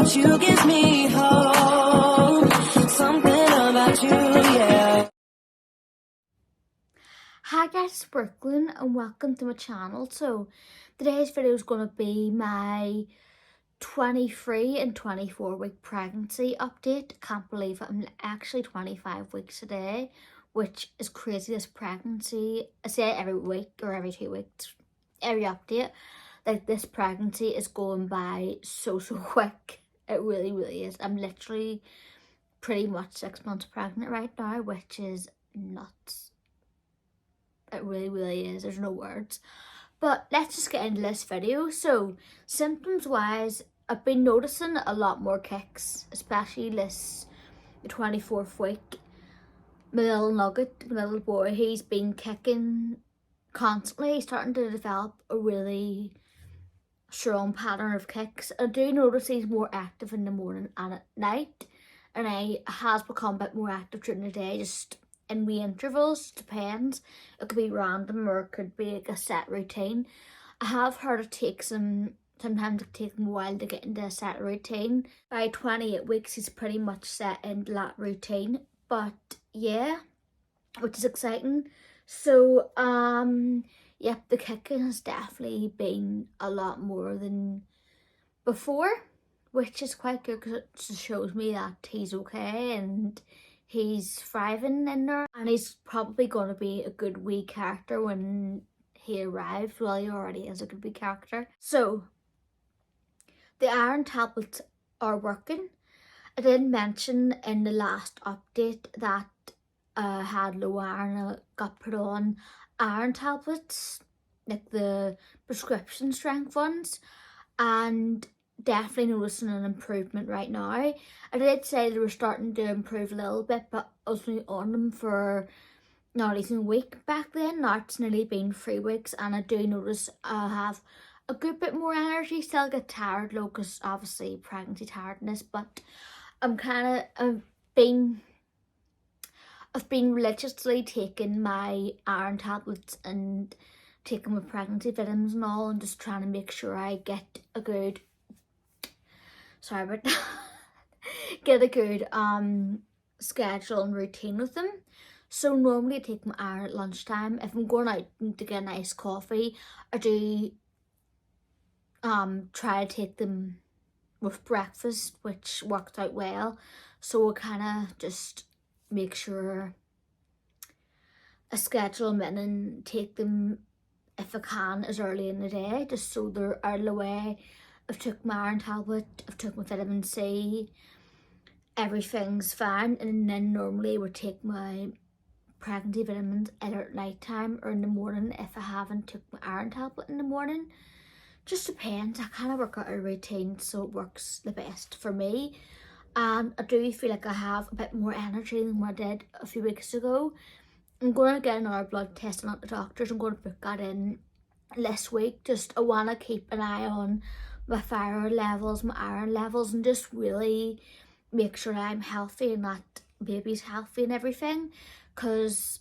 about you gives me hope. Something about you, yeah. Hi guys, it's Brookelynne and welcome to my channel. So today's video is going to be my 23 and 24 week pregnancy update. Can't believe it, I'm actually 25 weeks today, which is crazy. This pregnancy, I say it every week or every 2 weeks, every update, like this pregnancy is going by so quick. It really is. I'm literally pretty much 6 months pregnant right now, which is nuts. It really is. There's no words. But let's just get into this video. So symptoms wise, I've been noticing a lot more kicks, especially the 24th week. My little nugget, my little boy, he's been kicking constantly. He's starting to develop a really strong pattern of kicks. I do notice he's more active in the morning and at night, and he has become a bit more active during the day, just in wee intervals. Depends. It could be random or it could be like a set routine. I have heard it takes him, sometimes it takes him a while to get into a set routine. By 28 weeks he's pretty much set into that routine. But yeah, which is exciting. So yep, the kicking has definitely been a lot more than before, which is quite good because it just shows me that he's okay and he's thriving in there, and he's probably going to be a good wee character when he arrives. Well, he already is a good wee character. So the iron tablets are working. I did mention in the last update that I had low iron and I got put on iron tablets, like the prescription strength ones, and definitely noticing an improvement right now. I did say they were starting to improve a little bit, but I was only on them for not even a week back then. Now it's nearly been 3 weeks, and I do notice I have a good bit more energy. Still get tired though, because obviously pregnancy tiredness, but I've been religiously taking my iron tablets and taking my pregnancy vitamins and all, and just trying to make sure I get a good, sorry about that, get a good schedule and routine with them. So normally I take my iron at lunchtime. If I'm going out to get a nice coffee, I do try to take them with breakfast, which worked out well. So I kind of just make sure I schedule them in and take them if I can as early in the day, just so they're out of the way. I've took my iron tablet, I've took my vitamin C, everything's fine. And then normally I would take my pregnancy vitamins either at night time or in the morning if I haven't took my iron tablet in the morning. Just depends. I kind of work out a routine so it works the best for me. And I do feel like I have a bit more energy than what I did a few weeks ago. I'm going to get another blood test at the doctor's. I'm going to book that in this week. Just I want to keep an eye on my thyroid levels, my iron levels, and just really make sure I'm healthy and that baby's healthy and everything. Because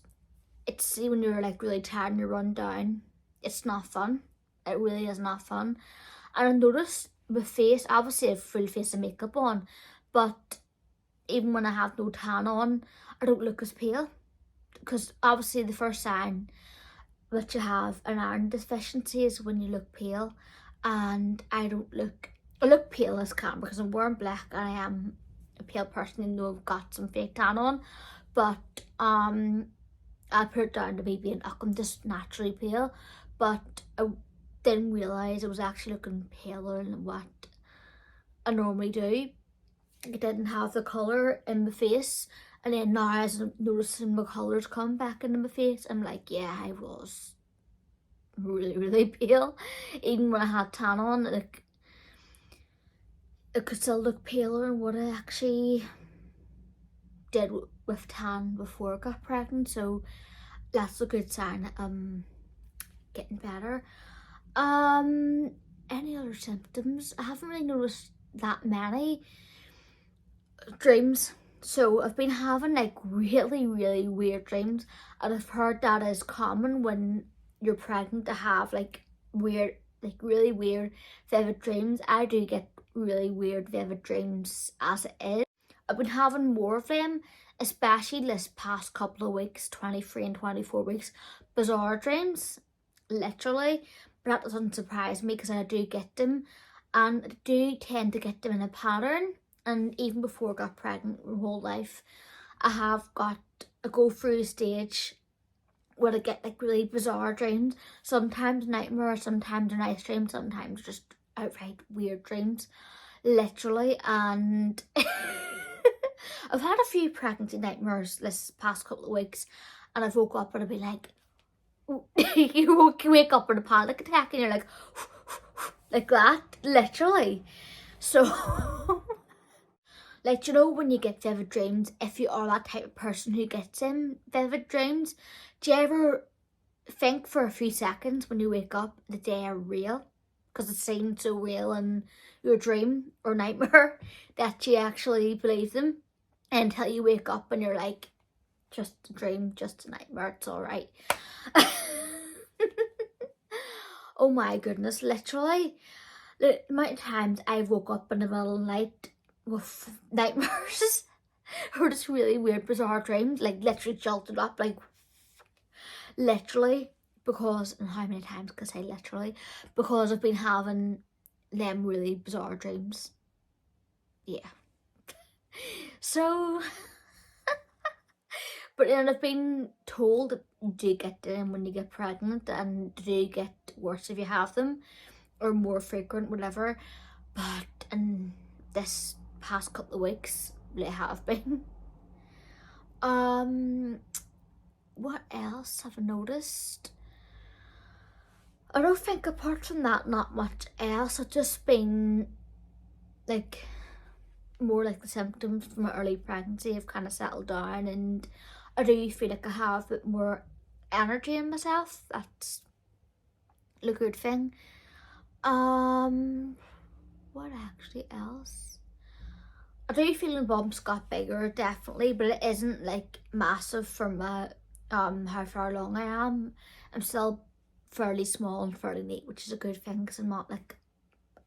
it's, see, when you're like really tired and you're run down, it's not fun. It really is not fun. And I noticed my face, obviously I have full face of makeup on, but even when I have no tan on, I don't look as pale. Because obviously the first sign that you have an iron deficiency is when you look pale, and I look pale as can because I'm wearing black and I am a pale person, even though I've got some fake tan on. But I put it down to me being, I'm just naturally pale, but I didn't realise I was actually looking paler than what I normally do. I didn't have the colour in my face, and then now as I'm noticing my colours come back into my face, I'm like, yeah, I was really pale. Even when I had tan on, like, it could still look paler than what I actually did with tan before I got pregnant. So that's a good sign that I'm getting better. Any other symptoms? I haven't really noticed that many. Dreams. So I've been having like really weird dreams, and I've heard that is common when you're pregnant to have like weird, like really weird vivid dreams. I do get really weird vivid dreams as it is. I've been having more of them, especially this past couple of weeks, 23 and 24 weeks, bizarre dreams, literally. But that doesn't surprise me because I do get them, and I do tend to get them in a pattern. And even before I got pregnant my whole life, I go through a stage where I get like really bizarre dreams. Sometimes nightmares, sometimes nice dreams, sometimes just outright weird dreams, literally. And I've had a few pregnancy nightmares this past couple of weeks, and I've woke up and I'd be like, you wake up in a panic attack and you're like, like that, literally. So, like, you know, when you get vivid dreams, if you are that type of person who gets vivid dreams, do you ever think for a few seconds when you wake up that they are real? Because it seems so real in your dream or nightmare that you actually believe them until you wake up and you're like, just a dream, just a nightmare, it's alright. Oh my goodness, literally. The amount of times I woke up in the middle of the night with nightmares or just really weird, bizarre dreams, like literally jolted up, like literally, because, and how many times can I say literally, because I've been having them really bizarre dreams. Yeah. So, but then I've been told that you do get them when you get pregnant, and do get worse if you have them, or more frequent, whatever. But in this past couple of weeks, they have been. What else have I noticed? I don't think apart from that, not much else. I've just been like, more like the symptoms from my early pregnancy have kind of settled down, and I do feel like I have a bit more energy in myself. That's a good thing. What actually else? I do feel my bumps got bigger, definitely, but it isn't like massive for my how far along I am. I'm still fairly small and fairly neat, which is a good thing because I'm not like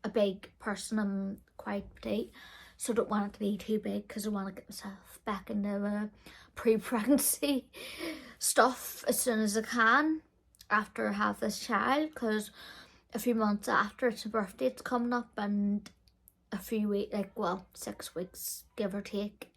a big person. I'm quite petite, so I don't want it to be too big because I want to get myself back into pre-pregnancy stuff as soon as I can after I have this child, because a few months after it's my birthday, it's coming up, and a few weeks, like, well, 6 weeks give or take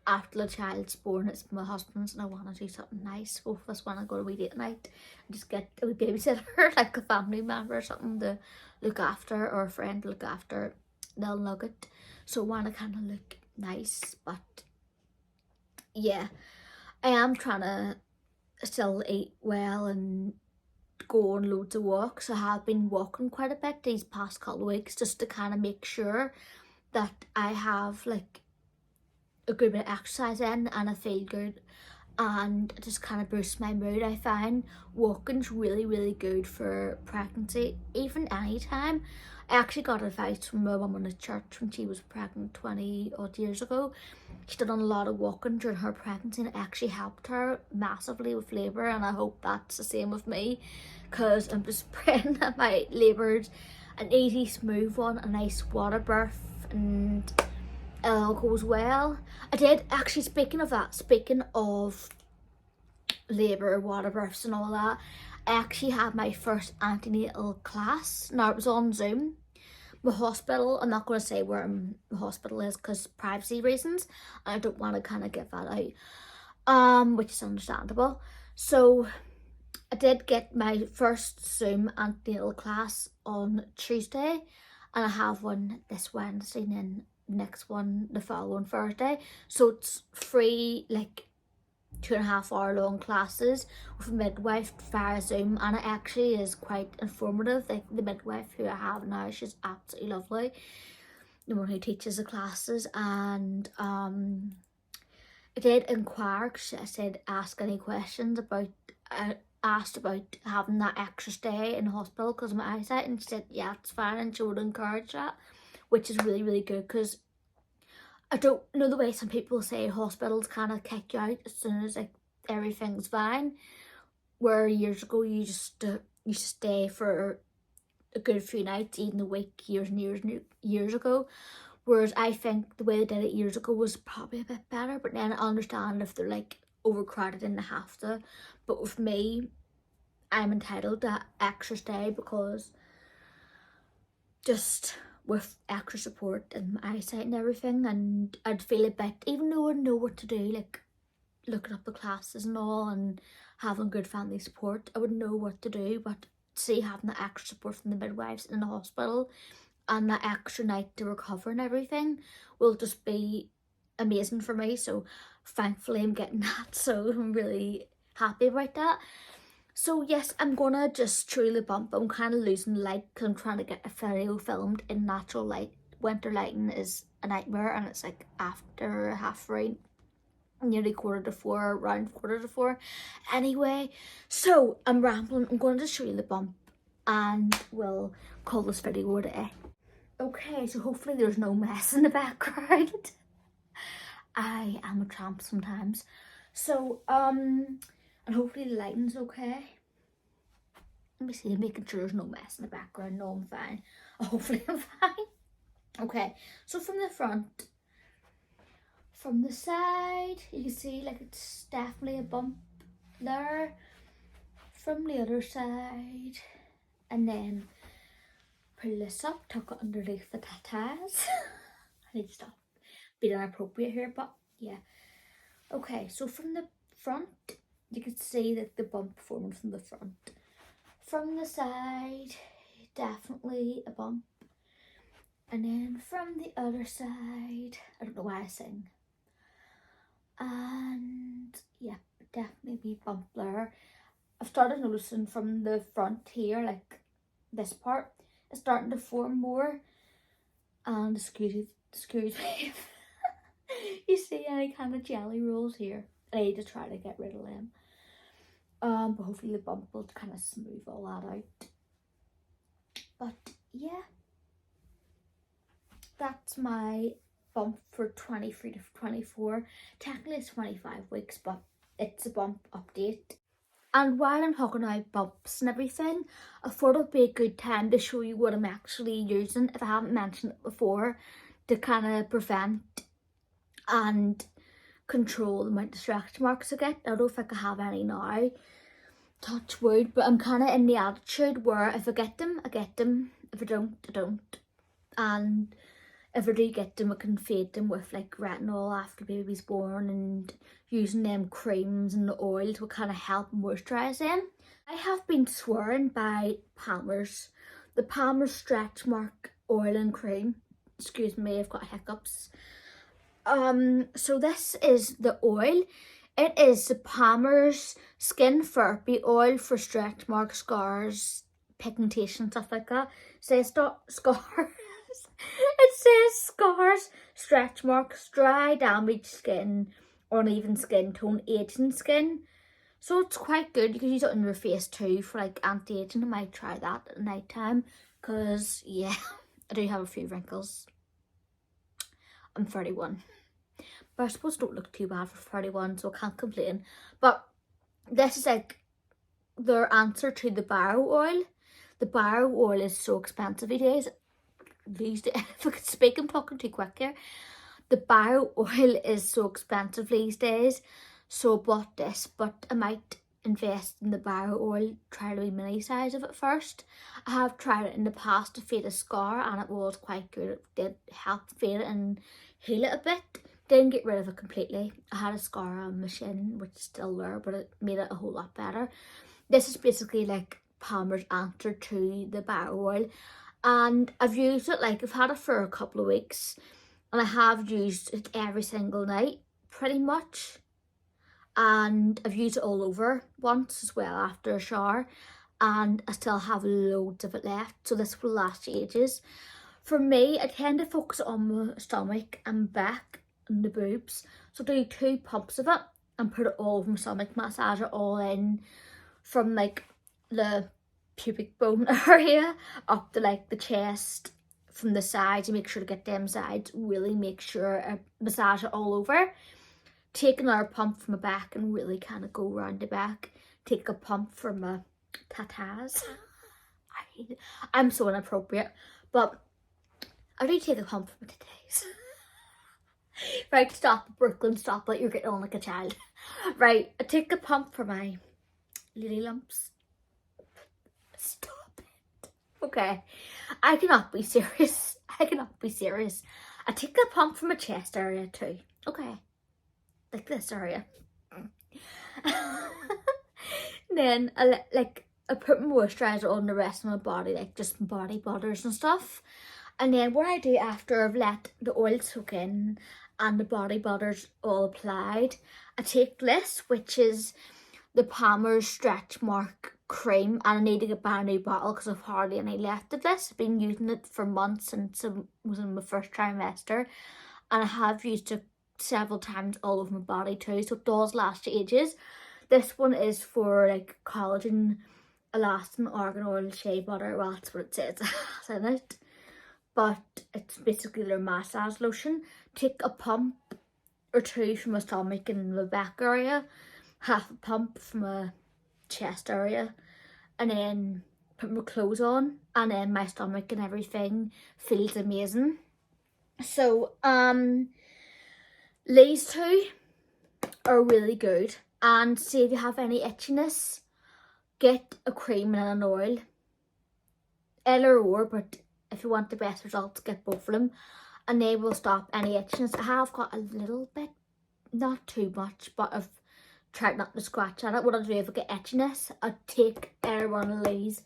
after the child's born, it's my husband's, and I want to do something nice. Both of us want to go to a wee date night and just get a wee babysitter, like a family member or something to look after, or a friend to look after their nugget. So I want to kind of look nice, but yeah, I am trying to still eat well and go on loads of walks. I have been walking quite a bit these past couple of weeks just to kind of make sure that I have like a good bit of exercise in and I feel good, and just kind of boosts my mood. I find walking's really good for pregnancy, even anytime. I actually got advice from my mum in the church when she was pregnant 20 odd years ago. She done a lot of walking during her pregnancy, and it actually helped her massively with labour, and I hope that's the same with me, because I'm just praying that my labour's an easy, smooth one, a nice water birth, and it all goes well. I did actually, speaking of labour, water births and all that, I actually had my first antenatal class. Now, it was on Zoom. My hospital, I'm not going to say where my hospital is because privacy reasons, and I don't want to kind of give that out, which is understandable. So I did get my first Zoom antenatal class on Tuesday, and I have one this Wednesday, and then next one the following Thursday. So it's free, like 2.5 hour long classes with a midwife via Zoom, and it actually is quite informative. Like, the midwife who I have now, she's absolutely lovely, the one who teaches the classes. And I did inquire, because I said ask any questions about, asked about having that extra stay in the hospital because of my eyesight, and she said yeah, it's fine, and she would encourage that, which is really good, because I don't know, the way some people say hospitals kind of kick you out as soon as like everything's fine, where years ago you just stay for a good few nights, even a week, years and years and years ago. Whereas I think the way they did it years ago was probably a bit better, but then I understand if they're like overcrowded and they have to. But with me, I'm entitled to extra stay because just with extra support and my eyesight and everything, and I'd feel a bit, even though I know what to do, like looking up the classes and all and having good family support, I would know what to do, but see having the extra support from the midwives in the hospital and that extra night to recover and everything will just be amazing for me. So thankfully I'm getting that, so I'm really happy about that. So yes, I'm gonna just truly bump. I'm kind of losing light because I'm trying to get a video filmed in natural light. Winter lighting is a nightmare, and it's like after 3:30, nearly 4:45, around 4:45. Anyway, so I'm rambling. I'm going to show you the bump and we'll call this video a day. Okay, so hopefully there's no mess in the background. I am a tramp sometimes. So, and hopefully the lighting's okay. Let me see, making sure there's no mess in the background. No, I'm fine. Hopefully I'm fine. Okay, so from the front, from the side, you can see like it's definitely a bump there. From the other side, and then pull this up, tuck it underneath the tatas. I need to stop being inappropriate here, but yeah. Okay, so from the front, you can see that the bump forming from the front. From the side, definitely a bump. And then from the other side, I don't know why I sing. And yeah, definitely be bump there. I've started noticing from the front here, like this part, it's starting to form more. And excuse me, you see any kind of jelly rolls here. I need to try to get rid of them. But hopefully the bump will kind of smooth all that out. But yeah, that's my bump for 23 to 24. Technically it's 25 weeks, but it's a bump update. And while I'm talking about bumps and everything, I thought it would be a good time to show you what I'm actually using, if I haven't mentioned it before, to kind of prevent and control the amount of stretch marks I get. I don't know if I can have any now, touch wood, but I'm kind of in the attitude where if I get them, I get them. If I don't, I don't. And if I do get them, I can fade them with like retinol after baby's born, and using them creams and the oil to kind of help moisturise them. I have been sworn by Palmer's, the Palmer's Stretch Mark Oil and Cream. Excuse me, I've got hiccups. So this is the oil. It is the Palmer's Skin Therapy Oil for stretch marks, scars, pigmentation, stuff like that. It says scars. It says scars, stretch marks, dry, damaged skin, uneven skin tone, aging skin. So it's quite good. You can use it on your face too for like anti-aging. I might try that at night time because yeah, I do have a few wrinkles. I'm 31. But I suppose don't look too bad for 31, so I can't complain. But this is like their answer to the barrow oil. The barrow oil is so expensive these days. If I could speak, I'm talking too quick here. The barrow oil is so expensive these days, so I bought this, but I might invest in the barrow oil, try the wee mini size of it first. I have tried it in the past to fade a scar and it was quite good. It did help fade it and heal it a bit. Didn't get rid of it completely. I had a scar on my shin, which is still there, but it made it a whole lot better. This is basically like Palmer's answer to the barrow oil, and I've used it, like I've had it for a couple of weeks, and I have used it every single night pretty much, and I've used it all over once as well after a shower, and I still have loads of it left, so this will last ages. For me, I tend to focus on my stomach and back and the boobs, so do 2 pumps of it and put it all over my stomach, massage it all in from like the pubic bone area up to like the chest, from the sides. You make sure to get them sides, really make sure I massage it all over. Take another pump from my back and really kind of go around the back. Take a pump from my tatas. I I'm so inappropriate. But I do take a pump for my titties. Right, stop, Brookelynne, stop it. You're getting on like a child. Right, I take a pump for my lily lumps. Stop it. Okay, I cannot be serious. I cannot be serious. I take a pump from my chest area too. Okay, like this area. Then I put moisturizer on the rest of my body, like just body butters and stuff. And then what I do after I've let the oil soak in and the body butters all applied, I take this, which is the Palmer's Stretch Mark cream, and I need to get back a new bottle because I've hardly any left of this. I've been using it for months since I was in my first trimester, and I have used it several times all over my body too, so it does last ages. This one is for like collagen, elastin, argan oil, shea butter. Well, that's what it says in it. But it's basically their massage lotion. Take a pump or two from my stomach and my back area, half a pump from my chest area, and then put my clothes on, and then my stomach and everything feels amazing. So these two are really good. And see if you have any itchiness, get a cream and an oil. Either or, but if you want the best results, get both of them, and they will stop any itchiness. I have got a little bit, not too much, but I've tried not to scratch at it. What I do if I get itchiness, I take either one of these,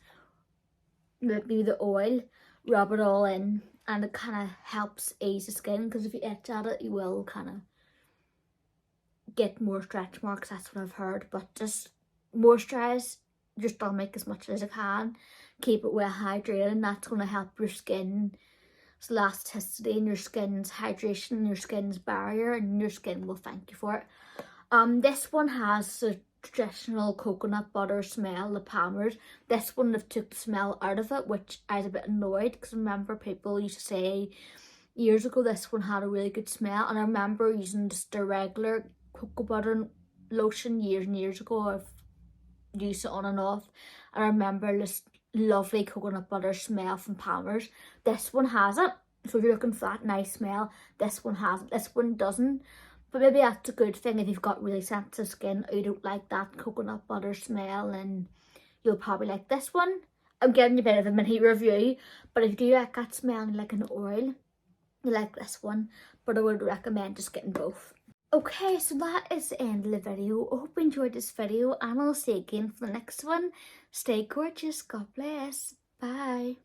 maybe the oil, rub it all in, and it kind of helps ease the skin, because if you itch at it, you will kind of get more stretch marks. That's what I've heard. But just moisturize your stomach as much as you can, keep it well hydrated, and that's going to help your skin's elasticity and your skin's hydration and your skin's barrier, and your skin will thank you for it. This one has the traditional coconut butter smell, the Palmer's. This one they've took the smell out of it, which I was a bit annoyed, because I remember people used to say years ago this one had a really good smell, and I remember using just a regular cocoa butter lotion years and years ago. I've used it on and off, and I remember this lovely coconut butter smell from Palmer's. This one has it, so if you're looking for that nice smell, this one has it. This one doesn't, but maybe that's a good thing if you've got really sensitive skin or you don't like that coconut butter smell, and you'll probably like this one. I'm giving you a bit of a mini review, but if you do like that smell like an oil, you like this one, but I would recommend just getting both. Okay, so that is the end of the video. I hope you enjoyed this video, and I'll see you again for the next one. Stay gorgeous. God bless. Bye.